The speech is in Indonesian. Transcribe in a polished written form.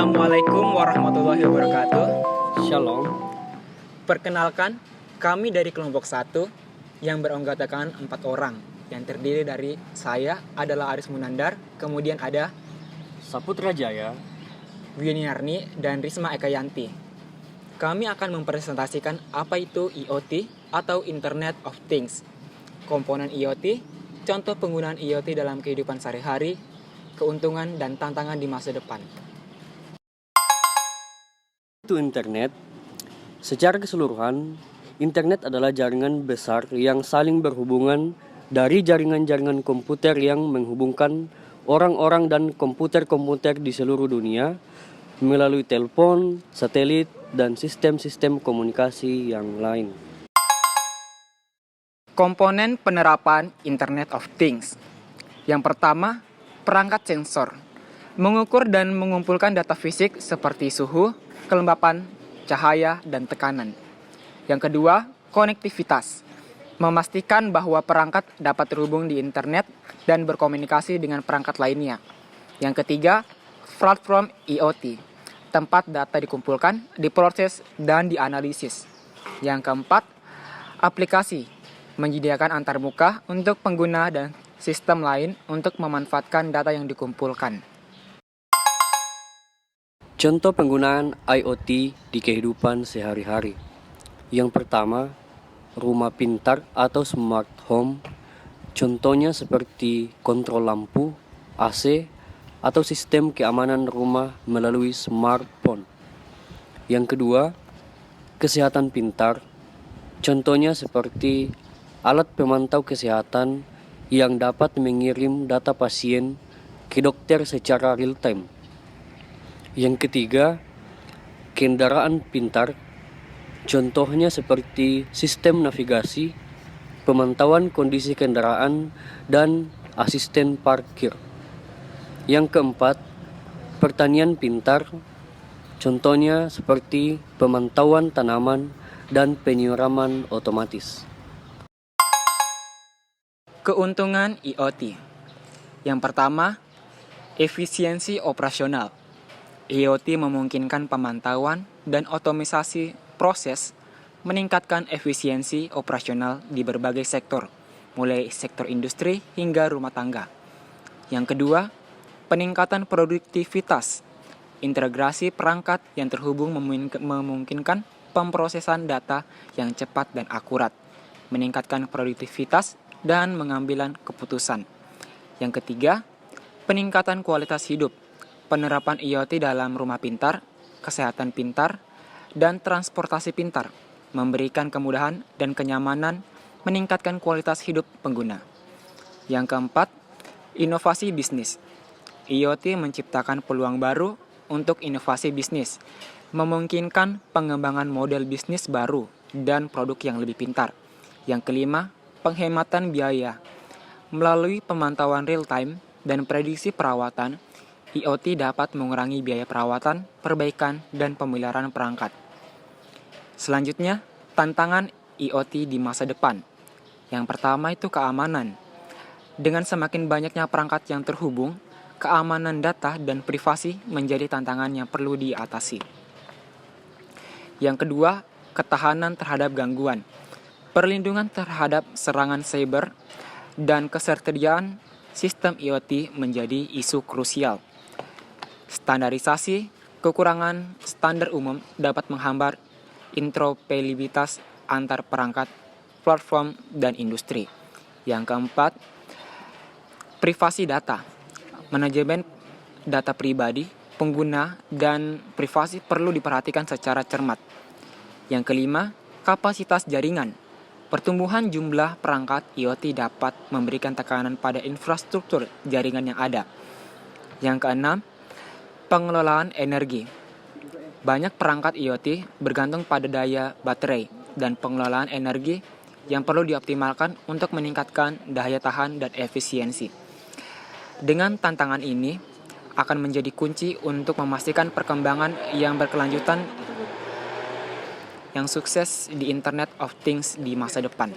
Assalamualaikum warahmatullahi wabarakatuh. Shalom. Perkenalkan, kami dari kelompok 1 yang beranggotakan 4 orang, yang terdiri dari saya adalah Aris Munandar, kemudian ada Saputra Jaya. Winiarni dan Risma Ekayanti. Kami akan mempresentasikan apa itu IoT atau Internet of Things, komponen IoT, contoh penggunaan IoT dalam kehidupan sehari-hari, keuntungan dan tantangan di masa depan. Itu internet. Secara keseluruhan, internet adalah jaringan besar yang saling berhubungan dari jaringan-jaringan komputer yang menghubungkan orang-orang dan komputer-komputer di seluruh dunia melalui telepon, satelit, dan sistem-sistem komunikasi yang lain. Komponen penerapan Internet of Things. Yang pertama, perangkat sensor. Mengukur dan mengumpulkan data fisik seperti suhu, kelembapan, cahaya, dan tekanan. Yang kedua, konektivitas. Memastikan bahwa perangkat dapat terhubung di internet dan berkomunikasi dengan perangkat lainnya. Yang ketiga, platform IoT. Tempat data dikumpulkan, diproses, dan dianalisis. Yang keempat, aplikasi. Menyediakan antarmuka untuk pengguna dan sistem lain untuk memanfaatkan data yang dikumpulkan. Contoh penggunaan IoT di kehidupan sehari-hari. Yang pertama, rumah pintar atau smart home. Contohnya seperti kontrol lampu, AC, atau sistem keamanan rumah melalui smartphone. Yang kedua, kesehatan pintar. Contohnya seperti alat pemantau kesehatan yang dapat mengirim data pasien ke dokter secara real-time. Yang ketiga, kendaraan pintar. Contohnya seperti sistem navigasi, pemantauan kondisi kendaraan, dan asisten parkir. Yang keempat, pertanian pintar. Contohnya seperti pemantauan tanaman dan penyiraman otomatis. Keuntungan IoT. Yang pertama, efisiensi operasional. IoT memungkinkan pemantauan dan otomatisasi proses, meningkatkan efisiensi operasional di berbagai sektor, mulai sektor industri hingga rumah tangga. Yang kedua, peningkatan produktivitas. Integrasi perangkat yang terhubung memungkinkan pemrosesan data yang cepat dan akurat, meningkatkan produktivitas dan pengambilan keputusan. Yang ketiga, peningkatan kualitas hidup. Penerapan IoT dalam rumah pintar, kesehatan pintar, dan transportasi pintar memberikan kemudahan dan kenyamanan, meningkatkan kualitas hidup pengguna. Yang keempat, inovasi bisnis. IoT menciptakan peluang baru untuk inovasi bisnis, memungkinkan pengembangan model bisnis baru dan produk yang lebih pintar. Yang kelima, penghematan biaya. Melalui pemantauan real-time dan prediksi perawatan, IoT dapat mengurangi biaya perawatan, perbaikan, dan pemeliharaan perangkat. Selanjutnya, tantangan IoT di masa depan. Yang pertama itu keamanan. Dengan semakin banyaknya perangkat yang terhubung, keamanan data dan privasi menjadi tantangan yang perlu diatasi. Yang kedua, ketahanan terhadap gangguan. Perlindungan terhadap serangan cyber dan ketersediaan sistem IoT menjadi isu krusial. Standarisasi, kekurangan standar umum dapat menghambat interoperabilitas antar perangkat, platform, dan industri. Yang keempat, privasi data. Manajemen data pribadi, pengguna, dan privasi perlu diperhatikan secara cermat. Yang kelima, kapasitas jaringan. Pertumbuhan jumlah perangkat IoT dapat memberikan tekanan pada infrastruktur jaringan yang ada. Yang keenam, pengelolaan energi. Banyak perangkat IoT bergantung pada daya baterai dan pengelolaan energi yang perlu dioptimalkan untuk meningkatkan daya tahan dan efisiensi. Dengan tantangan ini akan menjadi kunci untuk memastikan perkembangan yang berkelanjutan yang sukses di Internet of Things di masa depan.